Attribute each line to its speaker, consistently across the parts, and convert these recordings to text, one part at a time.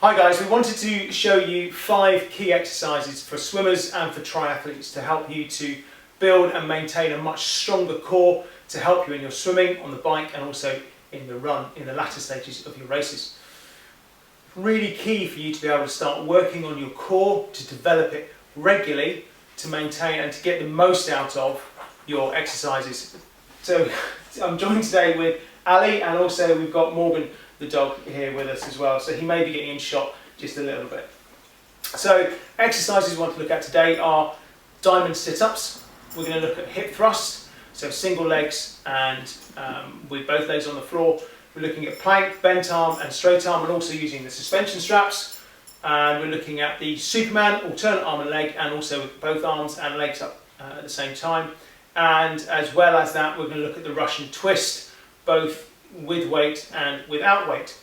Speaker 1: Hi guys, we wanted to show you 5 key exercises for swimmers and for triathletes to help you to build and maintain a much stronger core to help you in your swimming, on the bike and also in the run, in the latter stages of your races. Really key for you to be able to start working on your core, to develop it regularly, to maintain and to get the most out of your exercises. So I'm joined today with Ali, and also we've got Morgan the dog here with us as well, so he may be getting in shot just a little bit. So exercises we want to look at today are diamond sit-ups. We're going to look at hip thrusts, so single legs and with both legs on the floor. We're looking at plank, bent arm and straight arm, and also using the suspension straps. And we're looking at the Superman, alternate arm and leg, and also with both arms and legs up at the same time. And as well as that, we're going to look at the Russian twist, both with weight and without weight.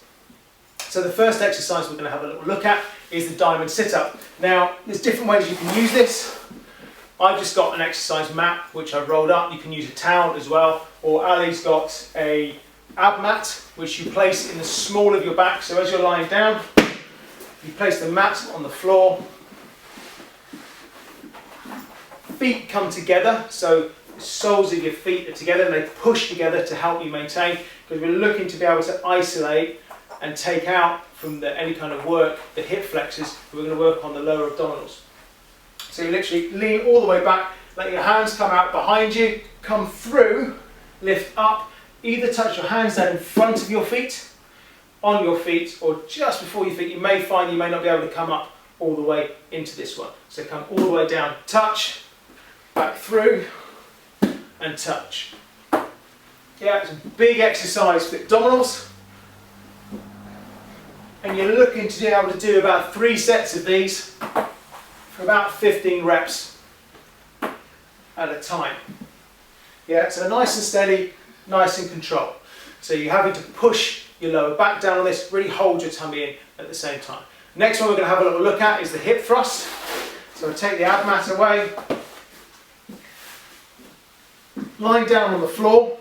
Speaker 1: So the first exercise we're going to have a little look at is the diamond sit-up. Now, there's different ways you can use this. I've just got an exercise mat which I've rolled up. You can use a towel as well, or Ali's got a ab mat which you place in the small of your back. So as you're lying down, you place the mat on the floor. Feet come together, so the soles of your feet are together and they push together to help you maintain, because we're looking to be able to isolate and take out from any kind of work the hip flexors. We're going to work on the lower abdominals. So you literally lean all the way back, let your hands come out behind you, come through, lift up, either touch your hands down in front of your feet, on your feet, or just before your feet. You may find you may not be able to come up all the way into this one. So come all the way down, touch, back through, and touch. Yeah, it's a big exercise for the abdominals. And you're looking to be able to do about 3 sets of these for about 15 reps at a time. Yeah, so nice and steady, nice and controlled. So you're having to push your lower back down on this, really hold your tummy in at the same time. Next one we're going to have a little look at is the hip thrust. So I'll take the ab mat away, lying down on the floor,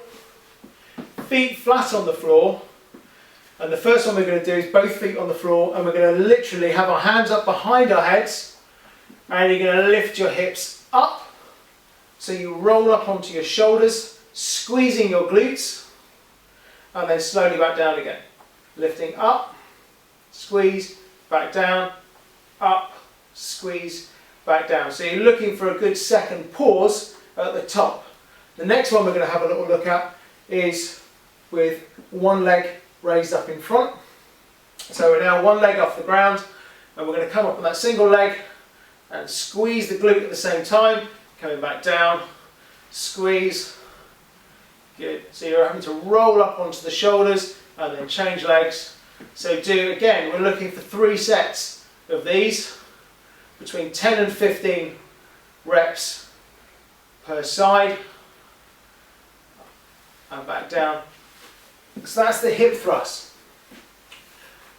Speaker 1: feet flat on the floor, and the first one we're going to do is both feet on the floor, and we're going to literally have our hands up behind our heads, and you're going to lift your hips up, so you roll up onto your shoulders, squeezing your glutes, and then slowly back down again. Lifting up, squeeze, back down, up, squeeze, back down. So you're looking for a good second pause at the top. The next one we're going to have a little look at is with one leg raised up in front. So we're now one leg off the ground, and we're going to come up on that single leg and squeeze the glute at the same time, coming back down, squeeze. Good. So you're having to roll up onto the shoulders and then change legs. So again, we're looking for 3 sets of these, between 10 and 15 reps per side. And back down. So that's the hip thrust.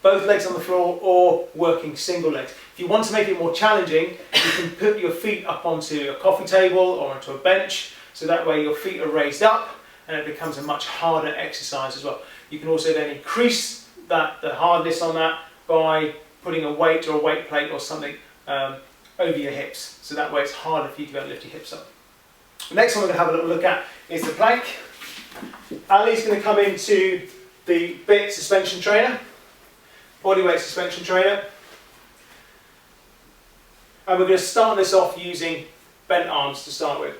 Speaker 1: Both legs on the floor or working single legs. If you want to make it more challenging, you can put your feet up onto a coffee table or onto a bench, so that way your feet are raised up and it becomes a much harder exercise as well. You can also then increase the hardness on that by putting a weight or a weight plate or something over your hips, so that way it's harder for you to be able to lift your hips up. The next one we're going to have a little look at is the plank. Ali's going to come into the bit suspension trainer, bodyweight suspension trainer, and we're going to start this off using bent arms to start with.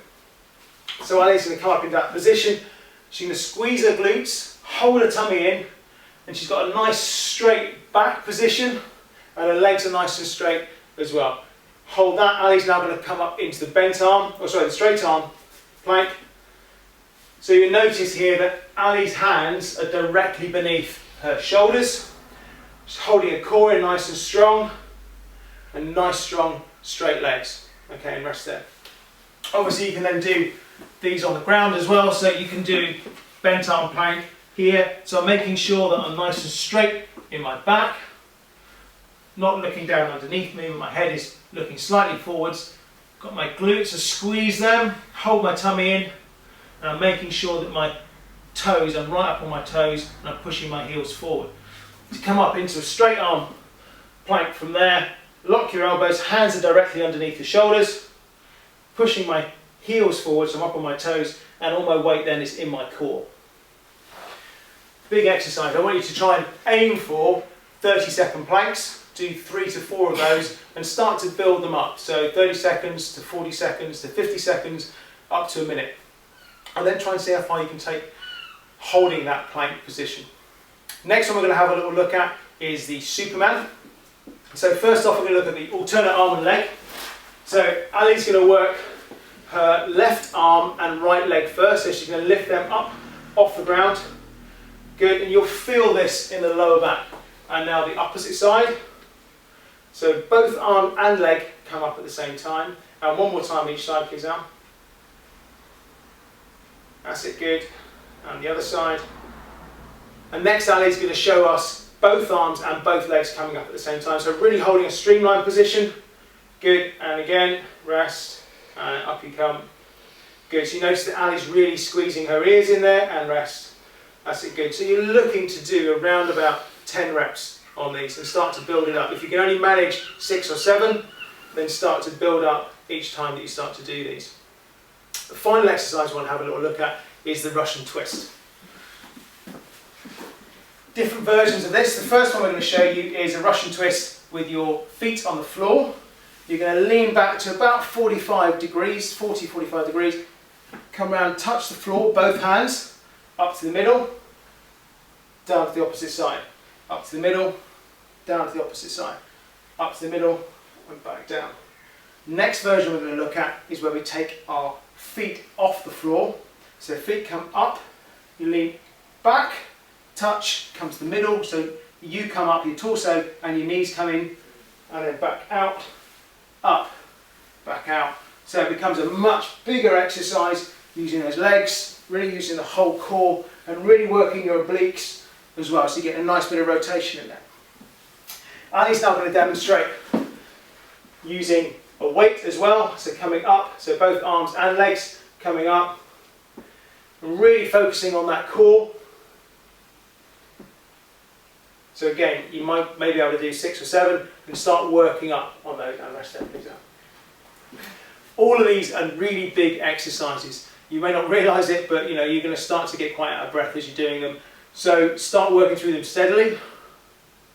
Speaker 1: So Ali's going to come up into that position. She's going to squeeze her glutes, hold her tummy in, and she's got a nice straight back position, and her legs are nice and straight as well. Hold that. Ali's now going to come up into the bent arm, the straight arm plank. So you'll notice here that Ali's hands are directly beneath her shoulders. She's holding her core in nice and strong, and nice strong straight legs. Okay, and rest there. Obviously you can then do these on the ground as well, so you can do bent arm plank here. So I'm making sure that I'm nice and straight in my back, not looking down underneath me, my head is looking slightly forwards. Got my glutes to squeeze them, hold my tummy in, and I'm making sure that my toes, I'm right up on my toes, and I'm pushing my heels forward. To come up into a straight arm plank from there. Lock your elbows, hands are directly underneath the shoulders, pushing my heels forward so I'm up on my toes, and all my weight then is in my core. Big exercise. I want you to try and aim for 30-second planks. Do 3 to 4 of those and start to build them up. So 30 seconds to 40 seconds to 50 seconds up to a minute. And then try and see how far you can take holding that plank position. Next one we're going to have a little look at is the Superman. So first off we're going to look at the alternate arm and leg. So Ali's going to work her left arm and right leg first. So she's going to lift them up off the ground. Good, and you'll feel this in the lower back. And now the opposite side. So both arm and leg come up at the same time. And one more time each side, please, Al. That's it, good. And the other side. And next Ali's going to show us both arms and both legs coming up at the same time. So really holding a streamlined position. Good, and again, rest, and up you come. Good, so you notice that Ali's really squeezing her ears in there, and rest. That's it, good. So you're looking to do around about 10 reps on these and start to build it up. If you can only manage 6 or 7, then start to build up each time that you start to do these. The final exercise we want to have a little look at is the Russian twist. Different versions of this. The first one we're going to show you is a Russian twist with your feet on the floor. You're going to lean back to about 45 degrees, 40-45 degrees. Come around, touch the floor, both hands, up to the middle, down to the opposite side. Up to the middle, down to the opposite side. Up to the middle, and back down. Next version we're going to look at is where we take our feet off the floor. So feet come up, you lean back, touch, come to the middle, so you come up, your torso and your knees come in, and then back out, up, back out. So it becomes a much bigger exercise using those legs, really using the whole core and really working your obliques as well, so you get a nice bit of rotation in there. Ali's now going to demonstrate using a weight as well, so coming up, so both arms and legs coming up, and really focusing on that core. So again, you might maybe be able to do 6 or 7 and start working up on those, and rest there, please. All of these are really big exercises. You may not realise it, but you know, you're going to start to get quite out of breath as you're doing them. So start working through them steadily.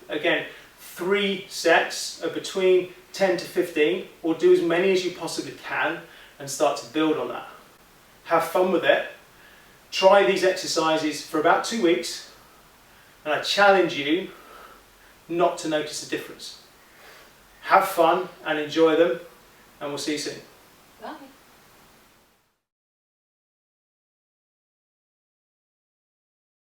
Speaker 1: Again, 3 sets of between 10 to 15, or do as many as you possibly can and start to build on that. Have fun with it. Try these exercises for about 2 weeks, and I challenge you not to notice a difference. Have fun and enjoy them, and we'll see you soon.